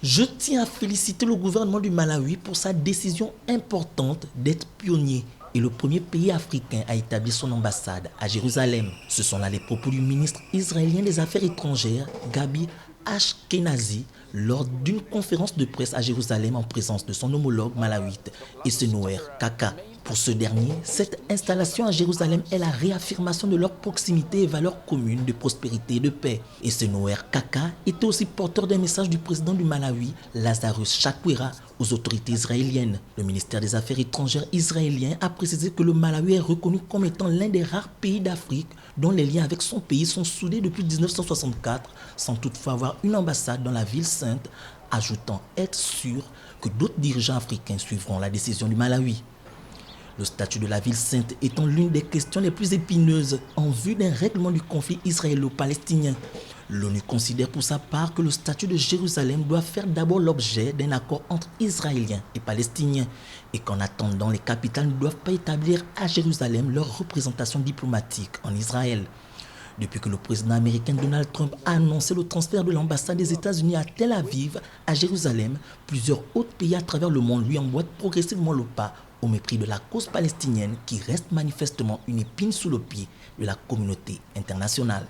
Je tiens à féliciter le gouvernement du Malawi pour sa décision importante d'être pionnier et le premier pays africain à établir son ambassade à Jérusalem. Ce sont là les propos du ministre israélien des Affaires étrangères, Gabi Ashkenazi, lors d'une conférence de presse à Jérusalem en présence de son homologue malawite, Essenouer Kaka. Pour ce dernier, cette installation à Jérusalem est la réaffirmation de leur proximité et valeurs communes de prospérité et de paix. Essenouer Kaka était aussi porteur d'un message du président du Malawi, Lazarus Chakwera, aux autorités israéliennes. Le ministère des Affaires étrangères israélien a précisé que le Malawi est reconnu comme étant l'un des rares pays d'Afrique dont les liens avec son pays sont soudés depuis 1964, sans toutefois avoir une ambassade dans la ville sainte, ajoutant être sûr que d'autres dirigeants africains suivront la décision du Malawi. Le statut de la ville sainte étant l'une des questions les plus épineuses en vue d'un règlement du conflit israélo-palestinien. L'ONU considère pour sa part que le statut de Jérusalem doit faire d'abord l'objet d'un accord entre Israéliens et Palestiniens et qu'en attendant, les capitales ne doivent pas établir à Jérusalem leur représentation diplomatique en Israël. Depuis que le président américain Donald Trump a annoncé le transfert de l'ambassade des États-Unis à Tel Aviv, à Jérusalem, plusieurs autres pays à travers le monde lui emboîtent progressivement le pas au mépris de la cause palestinienne qui reste manifestement une épine sous le pied de la communauté internationale.